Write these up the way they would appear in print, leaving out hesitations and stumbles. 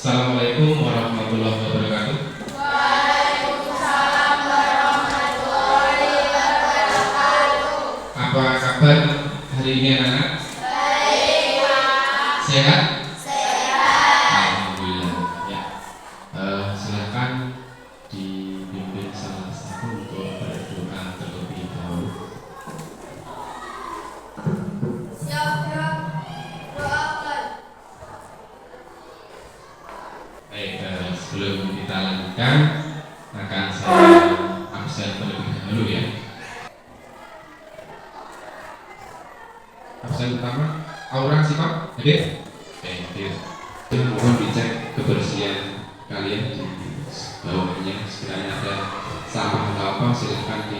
Assalamualaikum warahmatullahi wabarakatuh. Waalaikumsalam warahmatullahi wabarakatuh. Apa kabar hari ini anak-anak? Baik, Pak. Sehat? Sehat. Alhamdulillah. Ya. Silakan dibimbing salah satu untuk berdoa terlebih dahulu. Siap, doakan. Baik, sebelum kita lanjutkan akan saya absen terlebih dahulu ya. Absen pertama, Aura Sifat, hadir? Hadir. Mohon dicek kebersihan kalian di bawahnya, sekiranya ada sampah atau apa silahkan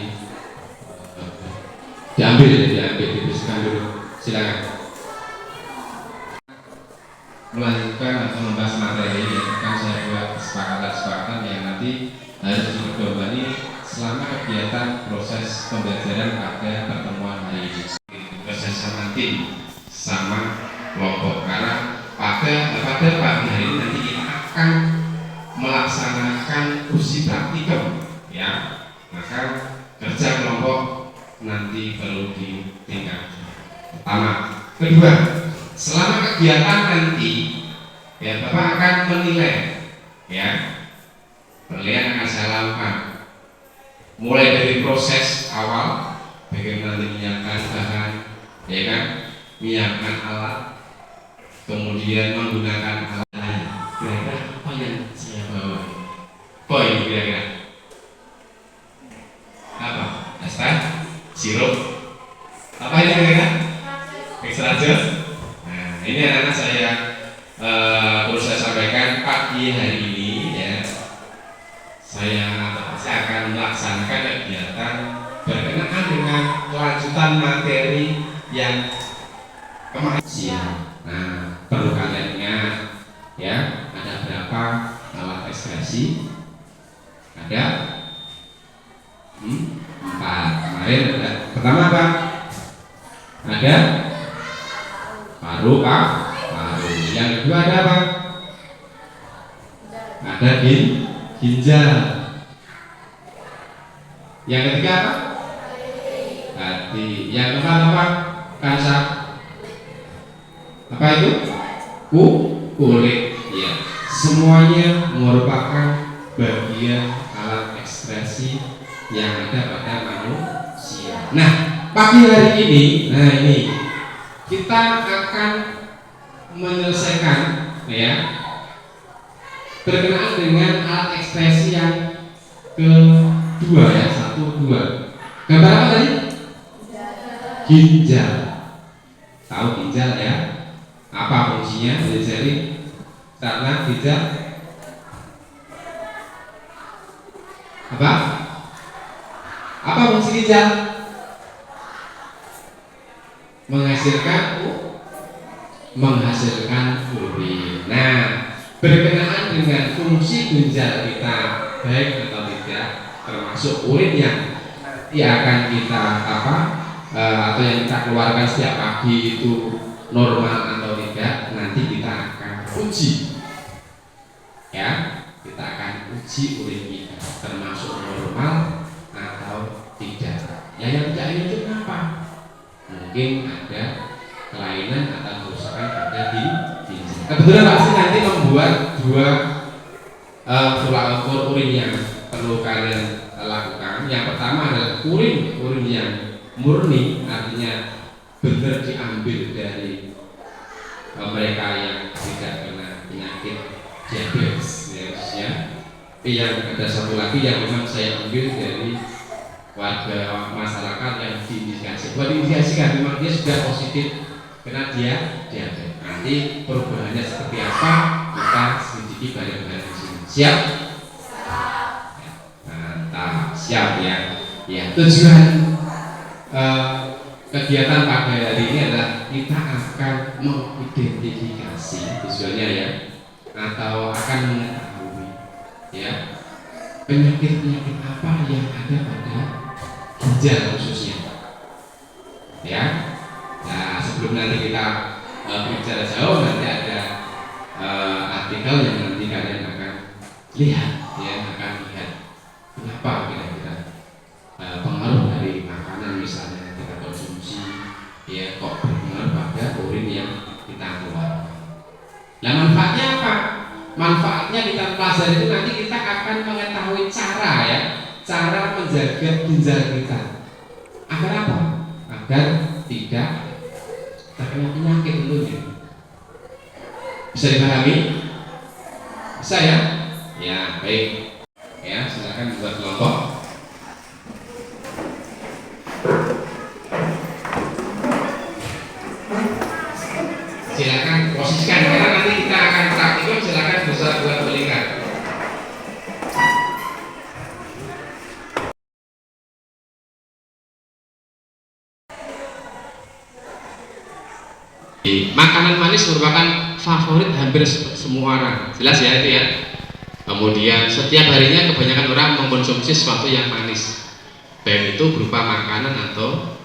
diambil, dibersihkan dulu. Silakan. Melanjutkan atau membahas materi yang akan saya buat kesepakatan yang nanti harus dipedomani selama kegiatan proses pembelajaran pada pertemuan hari ini. Proses nanti sama kelompok, karena pada pagi hari ini nanti kita akan melaksanakan uji praktikum ya, maka kerja kelompok nanti perlu ditingkatkan. Pertama, kedua, selama kegiatan nanti ya Bapak akan menilai ya, penilaian akan saya lakukan mulai dari proses awal, bagaimana menyiapkan bahan ya kan, menyiapkan alat, kemudian menggunakan alat lain. Kira-kira apa yang saya bawa? Poin kira-kira apa? Extra, sirup, apa ini kira-kira? Extra jus. Nah, ini anak-anak saya perlu saya sampaikan pagi hari ini ya. Saya akan melaksanakan kegiatan berkenaan dengan kelanjutan materi yang kemarin siang. Nah, perlu kalian ingat ya, ada berapa alat ekspresi? Ada 4. Kemarin ada pertama apa? Ada paru, Pak. Paru. Yang kedua ada apa? Ada ginjal. Yang ketiga apa? Hati. Yang keempat apa? Kansa. Apa itu? Kulit. Ya. Semuanya merupakan bagian alat ekspresi yang ada pada manusia. Nah, pagi hari ini, kita akan menyelesaikan ya berkenaan dengan alat ekspresi yang kedua ya, 1, 2. Gambar apa tadi? Ginjal. Tahu ginjal ya? Apa fungsinya? Jadi karena ginjal apa? Apa fungsi ginjal? Menghasilkan urin. Nah, berkenaan dengan fungsi ginjal kita baik atau tidak, termasuk urin yang nanti akan kita atau yang kita keluarkan setiap pagi itu normal atau tidak, nanti kita akan uji ya, kita akan uji urin kita termasuk normal atau tidak. Ya, yang tidak itu kenapa? Mungkin ada kelainan atau kerusakan pada ginjal. Kebetulan pasti nanti membuat 2 tolak ukur urin yang perlu kalian lakukan. Yang pertama adalah urin yang murni, artinya benar diambil dari mereka yang tidak kena penyakit diabetes ya. Tapi yang ada satu lagi yang memang saya ambil dari warga masyarakat yang diindikasikan memang dia sudah positif karena dia diabetes. Nanti perubahannya seperti apa kita selidiki bareng-bareng di sini. Siap? Mantap, siap ya. Ya, tujuan kegiatan pada hari ini adalah kita akan mengidentifikasi tujuannya ya, atau akan mengetahui ya penyakit-penyakit apa yang ada pada ginjal khususnya ya. Nah, sebelum nanti kita berbicara jauh, nanti ada artikel yang nanti lihat, ya akan lihat kenapa kira-kira pengaruh dari makanan misalnya yang kita konsumsi ya kok berpengaruh pada urin yang kita keluarkan. Nah manfaatnya apa? Manfaatnya kita pelajari itu nanti kita akan mengetahui cara ya, cara menjaga ginjal kita. Agar apa? Agar tidak terkena penyakit tentunya. Bisa dipahami? Bisa ya? Ya baik. Ya silakan buat kelompok. Silakan posisikan karena nanti kita akan praktikum. Silakan bisa buat belikan. Makanan manis merupakan favorit hampir semua orang, jelas ya itu ya. Kemudian setiap harinya kebanyakan orang mengkonsumsi sesuatu yang manis, baik itu berupa makanan atau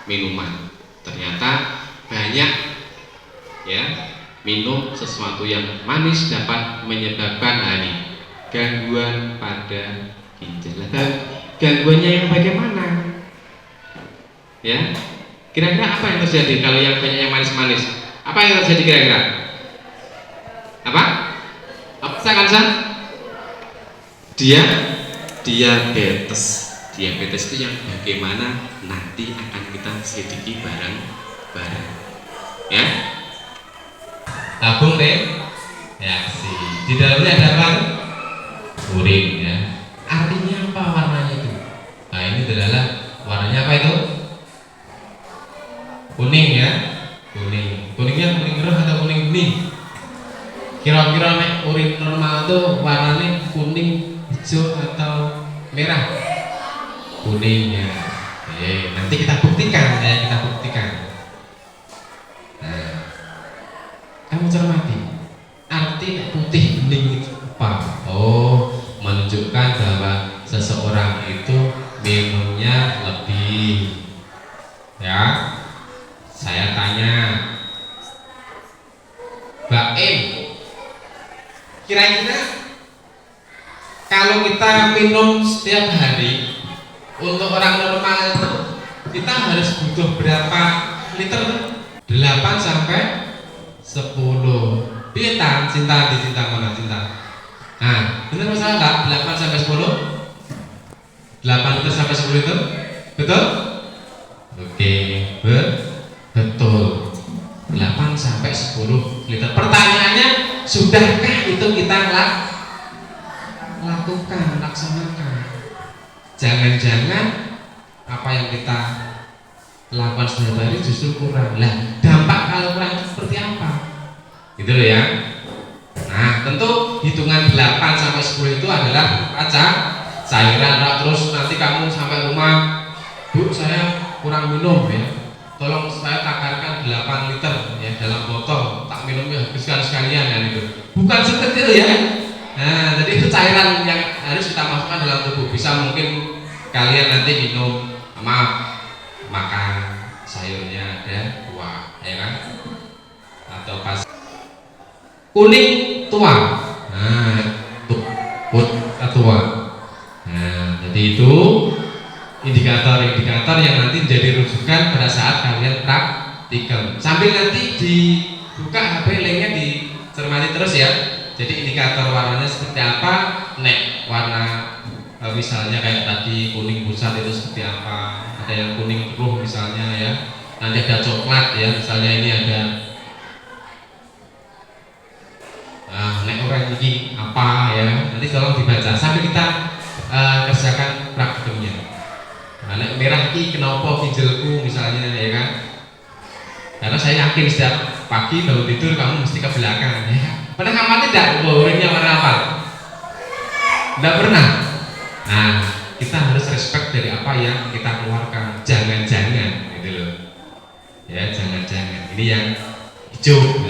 minuman. Ternyata banyak ya minum sesuatu yang manis dapat menyebabkan gangguan pada ginjal. Gangguannya yang bagaimana? Ya, kira-kira apa yang terjadi kalau yang banyak yang manis-manis? Apa yang terjadi kira-kira? Apa? Kansa? Diabetes. Diabetes itu yang bagaimana nanti akan kita selidiki bareng-bareng. Ya. Tabung reaksi. Di dalamnya ada apa? Urin ya. Artinya apa warnanya itu? Nah ini adalah warnanya apa itu? Kuning ya. Kuning. Kuningnya kuning merah atau kuning bening? Kira-kira nek urin normal itu warnanya kuning, hijau atau merah? Kuning ya. Nanti kita buktikan ya, kita buktikan. Nah, kamu cermati. Arti putih bening itu apa? Oh, menunjukkan bahwa seseorang itu minumnya lebih. Ya. Saya tanya, Mbak Em, kira-kira kalau kita minum setiap hari untuk orang normal itu kita harus butuh berapa liter? 8 sampai 10. Pintar cinta di cinta mana cinta? Nah, benar masalah nggak? 8 sampai 10? 8 liter sampai 10 liter? Betul? Oke, betul. 8 sampai 10 liter. Pertanyaannya, sudahkah itu kita lakukan, laksanakan? Jangan-jangan apa yang kita lakukan setiap hari justru kurang. Lah, dampak kalau kurang itu seperti apa? Gitu loh ya. Nah, tentu hitungan 8 sampai 10 itu adalah cairan. Terus nanti kamu sampai rumah, Bu, saya kurang minum ya. Tolong saya takarkan 8 liter ya dalam botol, tak minumnya habiskan sekalian kan itu. Bukan seperti itu ya. Nah, jadi itu cairan yang harus kita masukkan dalam tubuh. Bisa mungkin kalian nanti minum, makan sayurnya ada buah, ya kan? Atau pas kuning tua, nah tua. Nah, jadi itu indikator-indikator yang nanti menjadi rujukan pada saat kalian praktikum. Sambil nanti dibuka HP linknya dicermati terus ya. Jadi indikator warnanya seperti apa? Nek warna misalnya kayak tadi kuning pusat itu seperti apa? Ada yang kuning keruh misalnya ya. Nanti ada coklat ya. Misalnya ini ada nek orang ini apa ya? Nanti tolong dibaca sambil kita kerjakan praktikumnya. Nah, merah ini kenapa ginjalku misalnya ya kan? Karena saya yakin setiap pagi bangun tidur kamu mesti ke belakang ya. Pernah kamu tidak urinnya warna apa? Tidak pernah. Nah, kita harus respect dari apa yang kita keluarkan. Jangan-jangan gitu loh. Ya, jangan-jangan. Ini yang hijau.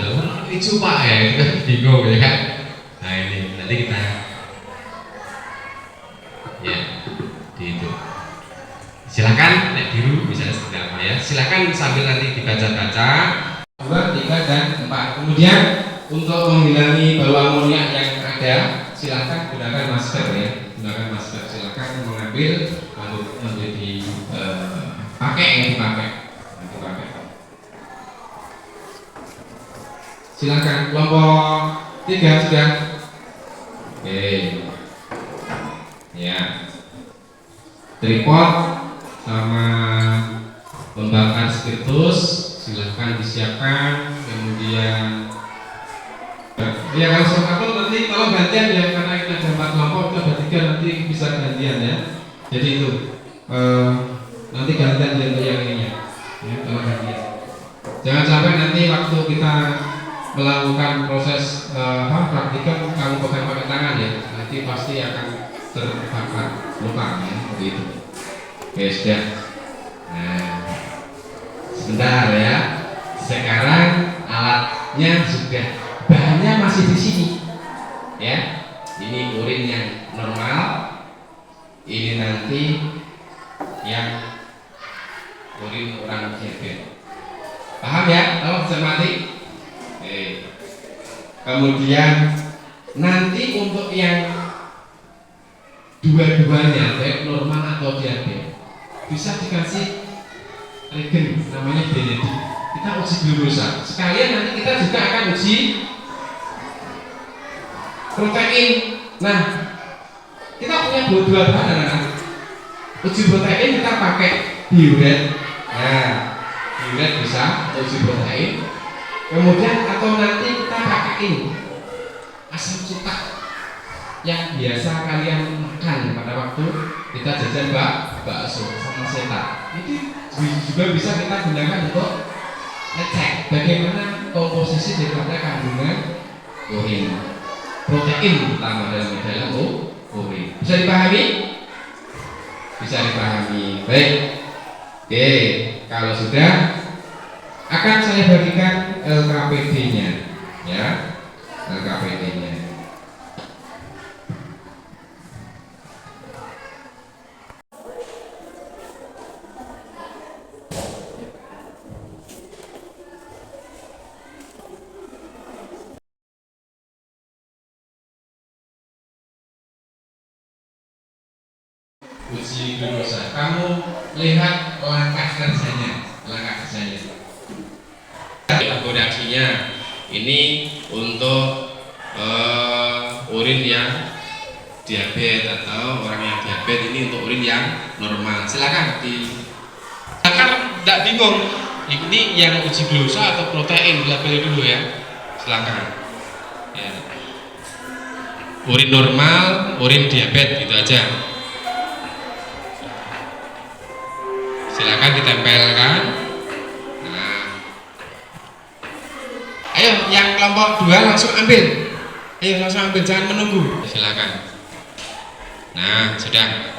Hijau Pak ya, itu kan bingung ya kan? Nah, ini nanti kita ya gitu. Silakan nek biru misalnya seperti apa ya. Silakan sambil nanti dibaca-baca. 2, 3 dan 4. Kemudian untuk menghilangi bau amonia yang ada silakan gunakan masker ya, gunakan masker. Silakan mengambil menjadi pakai yang dipakai. Silakan kelompok 3 sudah. Oke. Ya. Tripod sama membakar spiritus silahkan disiapkan. Kemudian ya kalau sokapel nanti kalau gantian ya, karena kita ada 4 kelompok, kita bertiga nanti bisa gantian ya. Jadi itu nanti gantian untuk yang ininya ya, kalau gantian. Jangan sampai nanti waktu kita melakukan proses praktikum kamu pegang pakai tangan ya, nanti pasti akan terbakar luka ya, begitu. Oke sudah. Nah, sebentar ya. Sekarang alatnya sudah, bahannya masih di sini ya. Ini urin yang normal, ini nanti yang urin orang diabetes. Paham ya? Tolong cermati. Kemudian nanti untuk yang dua-duanya baik normal atau diabetes bisa dikasih regen namanya Benedi. Kita uji glukosa. Sekalian nanti kita juga akan uji protein. Nah, kita punya dua bahan anak-anak. Uji protein kita pakai diuret. Nah, diuret bisa uji protein. Kemudian atau nanti kita pakai ini asam cuka yang biasa kalian makan pada waktu kita jajan bakso sama setan. Itu juga bisa kita gunakan untuk ngecek bagaimana komposisi daripada kandungan urin, protein utama dalam urin. Bisa dipahami? Bisa dipahami. Baik. Oke, kalau sudah akan saya bagikan LKPD-nya ya, LKPD-nya. Uji glukosa. Kamu lihat langkah kerjanya. Reaksinya ini untuk urin yang diabetes atau orang yang diabetes, ini untuk urin yang normal. Silakan tidak bingung ini yang uji glukosa atau protein, dilabeli dulu ya. Silakan. Ya. Urin normal, urin diabetes gitu aja. Silakan ditempelkan. Nah, ayo yang kelompok 2 langsung ambil. Ayo langsung ambil, jangan menunggu. Silakan. Nah, sudah.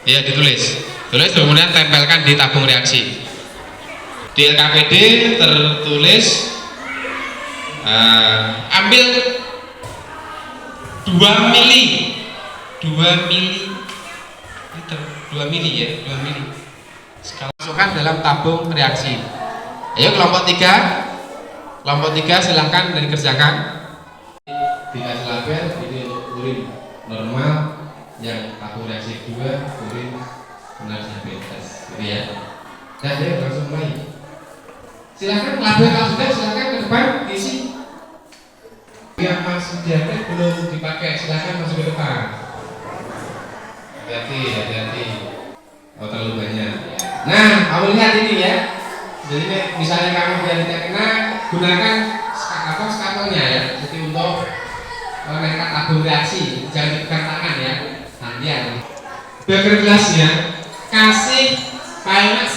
Iya, ditulis. Tulis kemudian tempelkan di tabung reaksi. Di LKPD tertulis ambil 2 mili. 2 mili ya, 2 mili. Masukkan dalam tabung reaksi. Ayo kelompok 3. Kelompok 3 silahkan dikerjakan. Dikasih label ini untuk urin normal, yang tabung reaksi 2 urin benar diabetes, gitu ya. Nah, dia langsung mulai. Silahkan label kalau sudah, silahkan ke depan isi. Yang masih diabetes belum dipakai, silahkan masuk ke depan. Hati-hati. Oh, terlalu banyak. Nah, kamu lihat ini ya. Jadi misalnya kamu biar tidak kena, gunakan skapelnya ya. Jadi untuk menekan tabung reaksi, jangan dipegang tangan ya. Tangan. Beker gelasnya kasih paling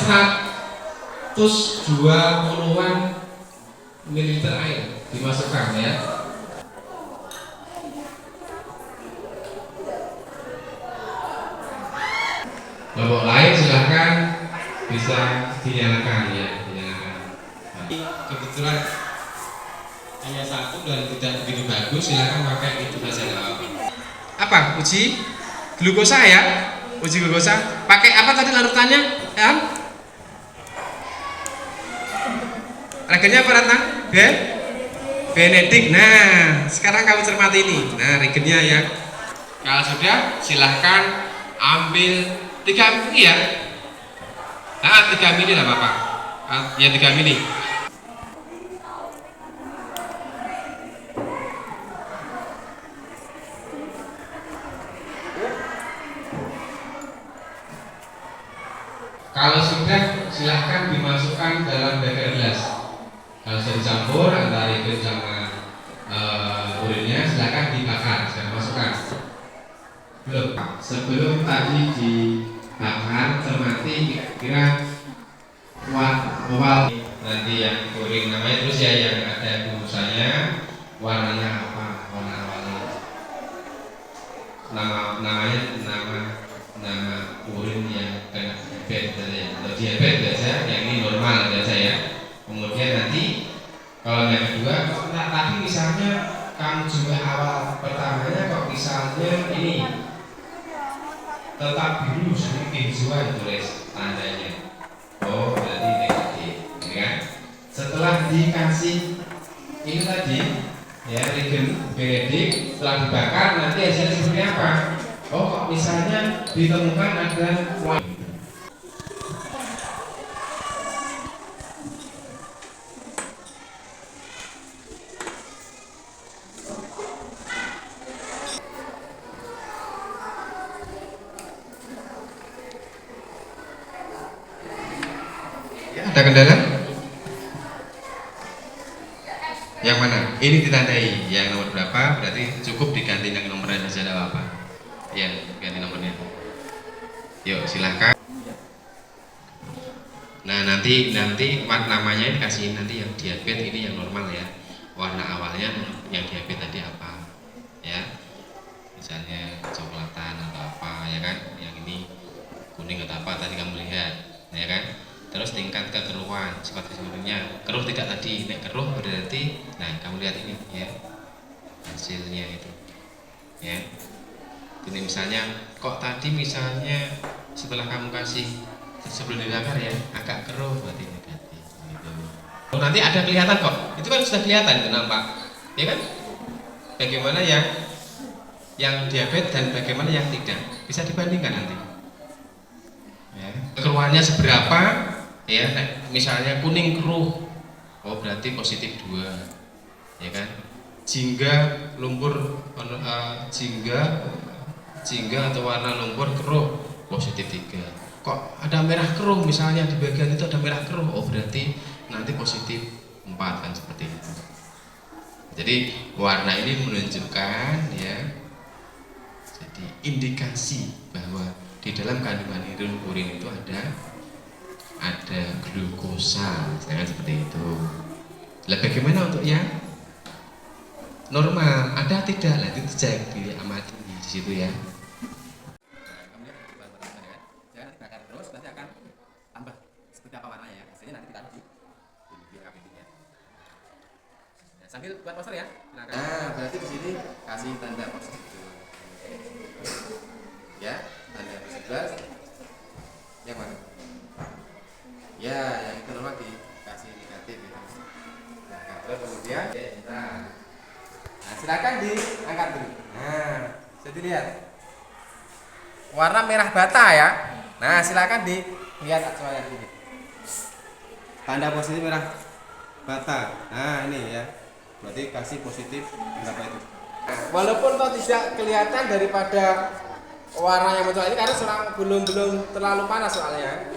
120-an mililiter air dimasukkan ya. Kelompok lain silahkan bisa dinyalakan ya, dinyalakan. Kebetulan hanya satu dan tidak begitu bagus, silahkan pakai itu saja. Apa? Uji glukosa ya? Uji glukosa. Pakai apa tadi larutannya? Ya? Regennya apa Ratna? Benedik. Nah, sekarang kamu cermati ini. Nah, regennya ya. Kalau sudah, silahkan ambil 3 mili ya. Nah, 3 mili lah Bapak. Ya 3 mili. Kalau sudah, silahkan dimasukkan dalam beker gelas. Kalau sudah dicampur antara regen sama urinnya, silahkan dibakar. Saya masukkan. Belum. Sebelum tadi dibakar, cermati kira-kira awal nanti yang urin namanya, terus ya yang ada bungkusannya warnanya apa, warna awalnya. Namanya nama urin yang kena diabetes atau diabetes ya, yang ini normal biasa ya. Kemudian nanti kalau yang kedua, nah, tadi misalnya kamu juga awal pertamanya kok misalnya ini tetap biru sedikit hijauan, tulis tandanya. Oh, berarti negatif, ya kan? Setelah dikasih ini tadi ya regen benedik, setelah dibakar nanti hasilnya seperti apa? Oh, kok misalnya ditemukan ada ya, ada kendala? Yang mana? Ini ditandai yang nomor berapa? Berarti cukup diganti yang nomornya saja, ada apa? Ya, ganti nomornya. Yuk, silahkan. Nah, nanti namanya ini kasih nanti yang diabetes, ini yang normal ya. Warna awalnya yang diabetes tadi apa? Ya. Misalnya coklatan atau apa ya kan? Yang ini kuning atau apa tadi kamu lihat, ya kan? Terus tingkat kekeruhan, sifat fisiknya keruh tidak tadi, nek keruh berarti, nah kamu lihat ini ya hasilnya itu, ya. Ini misalnya, kok tadi misalnya setelah kamu kasih sebelum dibakar ya agak keruh, berarti negatif. Gitu. Oh, nanti ada kelihatan kok, itu kan sudah kelihatan, itu nampak, ya kan? Bagaimana yang diabetes dan bagaimana yang tidak, bisa dibandingkan nanti. Ya. Keruhannya seberapa? Ya, misalnya kuning keruh, oh berarti positif 2, ya kan? Jingga lumpur, jingga atau warna lumpur keruh, positif 3. Kok ada merah keruh, misalnya di bagian itu ada merah keruh, oh berarti nanti positif 4 kan, seperti itu. Jadi warna ini menunjukkan ya, jadi indikasi bahwa di dalam kandungan urin itu ada glukosa, misalnya seperti itu. Lah bagaimana untuk yang normal, ada tidak? Lah itu cek, diamati di situ ya. Kamu lihat ya, jangan dibakar terus, nanti akan tambah seperti apa warnanya ya. Hasilnya nanti kita uji di KPD-nya. Nah, sambil buat poster ya. Nah, berarti di sini kasih tanda positif. Ya, tanda positif. Yang mana? Ya, yang itu normal dikasih negatif ya. Nah, terus kemudian nah, silakan diangkat dulu. Nah, jadi lihat warna merah bata ya. Nah, silakan dilihat semuanya ini. Tanda positif merah bata. Nah, ini ya. Berarti kasih positif berapa itu? Nah, walaupun toh tidak kelihatan daripada warna yang muncul ini karena belum terlalu panas soalnya.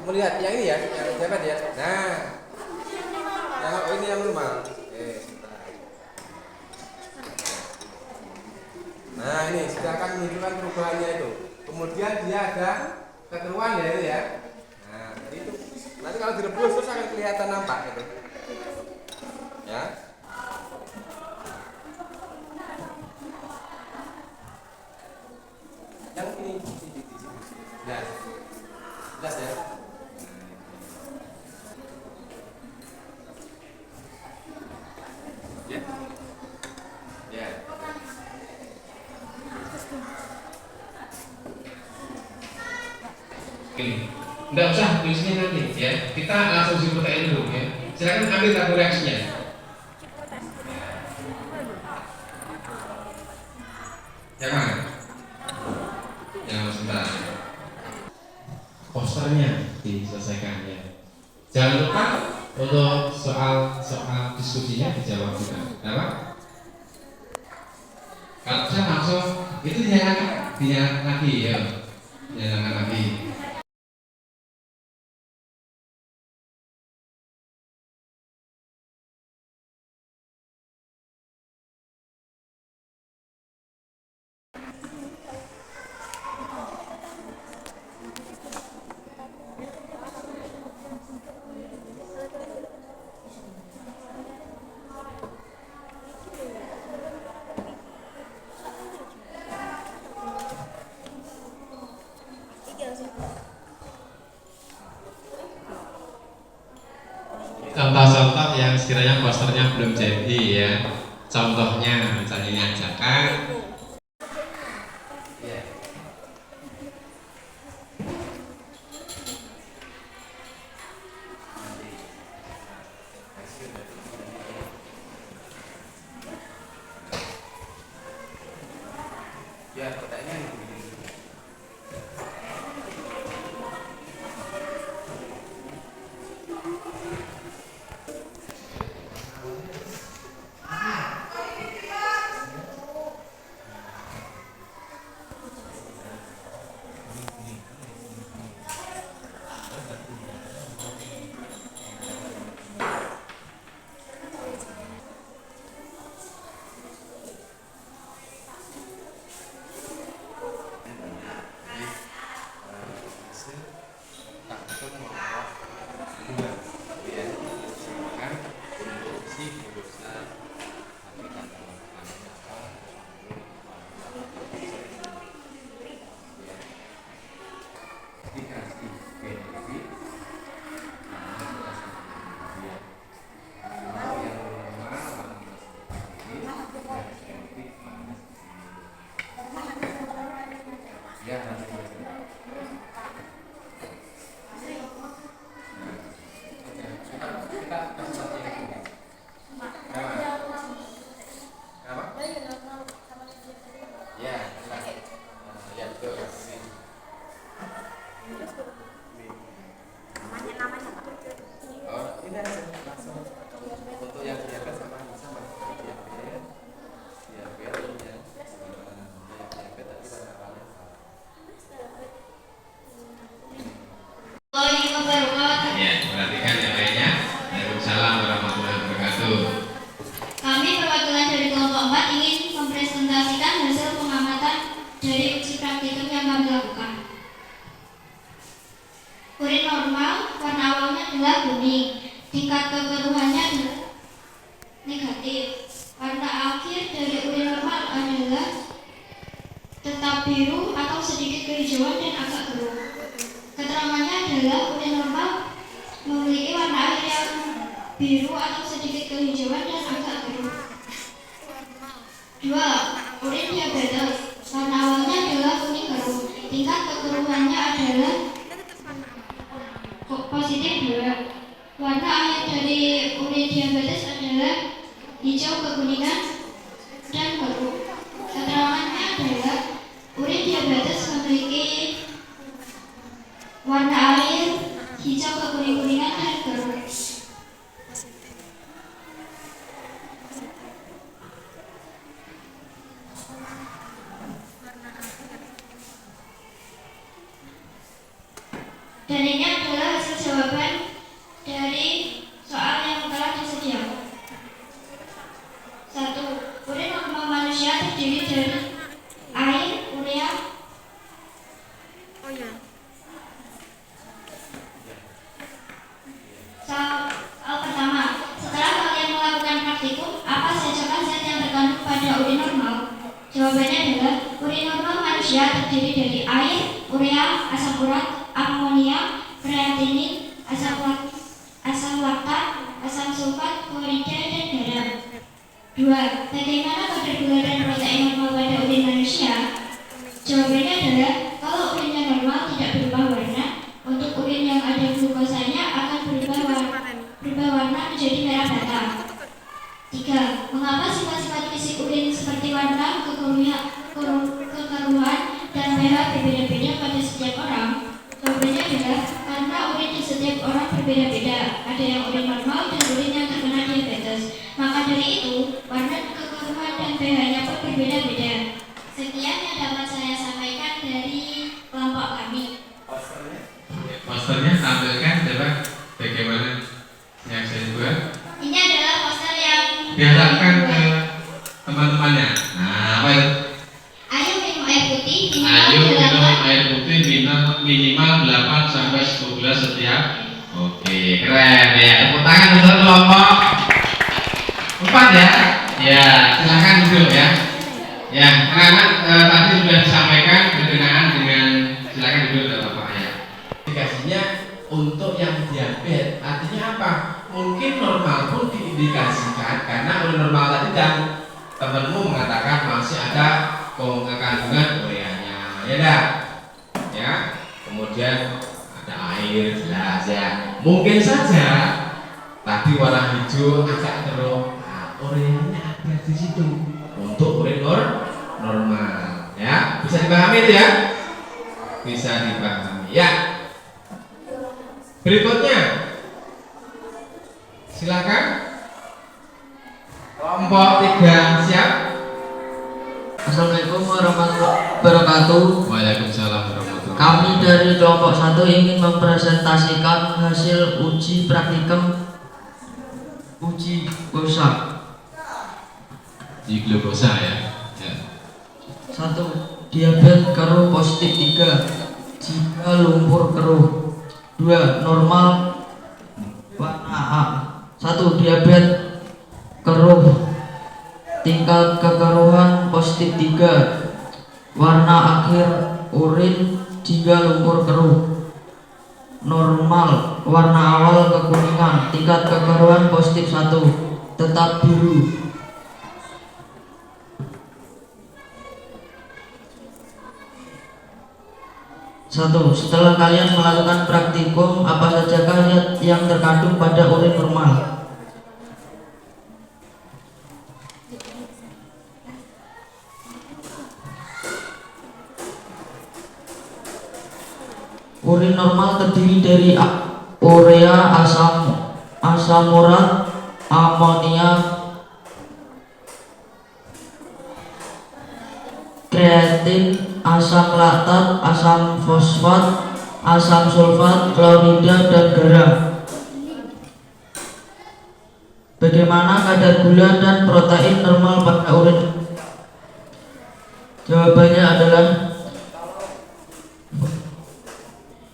Melihat yang ini ya, yang jabat ya. Nah, ini yang normal. Nah, ini silakan menunjukkan perubahannya itu. Kemudian dia ada kekeruhan ya itu ya. Nah, jadi itu nanti kalau direbus terus akan kelihatan nampak gitu. Ya. Yang ini jelas. Jelas ya. Ya. Ya. Nggak usah tulisnya nanti ya. Kita langsung simpulkan dulu ya. Silakan ambil tabel reaksinya. Yang mana? Yang sebentar. Posternya diselesaikan ya. Jangan lupa untuk soal diskusinya dijawab juga. Kenapa? Kalau saya langsung itu dinyalakan lagi ya, dinyalakan lagi. Contoh-contoh yang sekiranya posternya belum jadi ya. Contohnya misalnya ini ajakan. Ya, pertanyaan Kami perwakilan dari kelompok 4 ingin mempresentasikan hasil pengamatan dari uji praktikum yang kami lakukan. Urin normal warna awalnya adalah kuning, tingkat kekeruhannya adalah negatif. Warna akhir dari urin normal adalah tetap biru atau sedikit kehijauan dan agak keruh. Keterangannya adalah urin normal memiliki warna akhir yang biru atau sedikit kehijauan dan agak keruh. 2. Urin diabetes. Warna awalnya adalah kuning keruh. Tingkat kekeruhannya adalah positif 2. Warna akhir dari urin diabetes adalah hijau kekuningan dan keruh. Keterangannya adalah urin diabetes memiliki warna air hijau kekuning-kuningan dan keruh. Dan ini adalah hasil jawaban dari soal yang telah disediakan. 1. Urin normal manusia terdiri dari air, urea. Soal pertama, setelah kalian melakukan praktikum, apa saja zat yang terkandung pada urin normal? Jawabannya adalah urin normal manusia terdiri dari air, urea, asam urat, amonia, kreatinin, asam laktat, asam sulfat, klorida, dan garam. 2. Bagaimana kadar gula dan protein normal pada urin manusia? Jawabannya adalah kalau urinnya normal tidak berubah warna, untuk urin yang ada glukosanya akan berubah warna menjadi merah bata. 3. Mengapa sifat-sifat fisik urin seperti warna, kekeruhan, dan pH berbeda-beda pada setiap orang? Jawabannya adalah karena urin di setiap orang berbeda-beda. Ada yang urin normal dan urin yang terkena diabetes. Maka dari itu, warna, kekeruhan, dan pH-nya pun berbeda-beda. Sekian yang dapat saya sampaikan dari kelompok kami. Posternya tampilkan coba bagaimana yang saya buat. Ini adalah poster yang Diharapkan ke teman-temannya. Nah, apa itu? Ayo minum air putih Ayo minum 8. air putih minimal 8 sampai 10 gelas setiap. Oke, keren ya. Tepuk tangan untuk kelompok 4 ya. Ya, silakan duduk ya. Ya, anak-anak tadi sudah disampaikan berkenaan dengan silakan duduk dalam Bapak ya. Indikasinya untuk yang diabetes artinya apa? Mungkin normal pun diindikasikan karena urin normal tadi dan temanmu mengatakan masih ada kandungan ureanya, ya dah, ya. Kemudian ada air jelas ya. Mungkin saja tadi warna hijau agak keruh, nah, ureanya ada di situ untuk urin normal, ya. Bisa dipahami itu ya? Bisa dipahami, ya. Berikutnya, silakan. Kelompok 3 siap. Assalamualaikum warahmatullahi wabarakatuh. Waalaikumsalam warahmatullahi. Kami dari kelompok 1 ingin mempresentasikan hasil uji praktikum uji glukosa. Di glukosa ya. 1. Diabetes keruh positif. 3. Jika lumpur keruh. 2. Normal warna A. 1. Diabetes keruh tingkat kekeruhan positif. 3. Warna akhir urin jika lumpur keruh. Normal warna awal kekuningan. Tingkat kekeruhan positif 1. Tetap biru. 1. Setelah kalian melakukan praktikum, apa sajakah yang terkandung pada urin normal? Urin normal terdiri dari urea, asam urat, amonia, kreatin, asam laktat, asam fosfat, asam sulfat, klorida, dan garam. Bagaimana kadar gula dan protein normal pada urin? Jawabannya adalah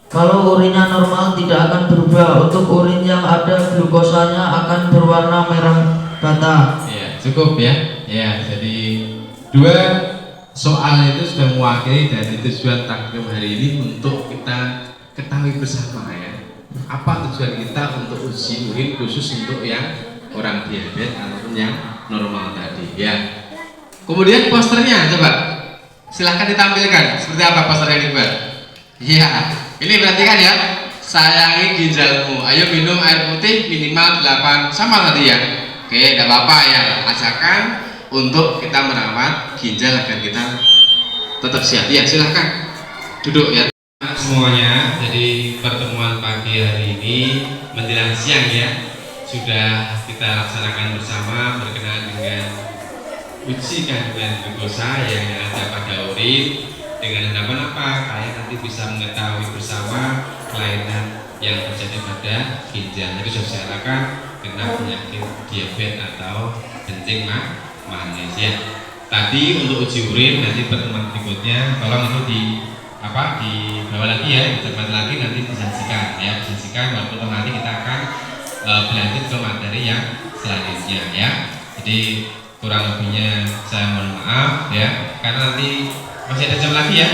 kalau urinnya normal tidak akan berubah. Untuk urin yang ada glukosanya akan berwarna merah bata. Ya, cukup ya. Ya, jadi 2 soal itu sudah mewakili dari tujuan takdim hari ini untuk kita ketahui bersama ya. Apa tujuan kita untuk uji urin khusus untuk yang orang diabetes ataupun yang normal tadi ya. Kemudian posternya coba silahkan ditampilkan seperti apa poster yang dibuat. Iya, ini perhatikan ya. Sayangi ginjalmu. Ayo minum air putih minimal 8 sama tadi ya. Oke, tidak apa-apa ya. Ajakan untuk kita merawat ginjal agar kita tetap sehat. Ya, silahkan duduk ya semuanya. Jadi pertemuan pagi hari ini menjelang siang ya sudah kita laksanakan bersama berkenaan dengan uji kandungan glukosa yang ada pada urin dengan harapan apa? Kalian nanti bisa mengetahui bersama kelainan yang terjadi pada ginjal. Jadi sudah diserahkan kena penyakit diabetes atau kencing manis ya. Tadi untuk uji urin nanti pertemuan berikutnya tolong itu di bawa lagi ya, dicermati lagi nanti disaksikan ya, walaupun nanti kita akan berlanjut ke materi yang selanjutnya ya. Jadi kurang lebihnya saya mohon maaf ya, karena nanti masih ada jam lagi ya,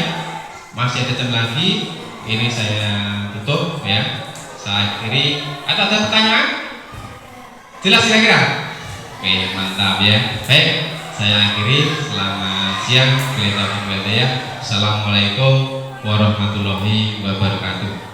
ini saya tutup ya, saya akhiri. Atau ada pertanyaan? Jelas kira-kira? Oke, mantap ya. Baik, saya akhiri. Selamat siang. Assalamualaikum warahmatullahi wabarakatuh.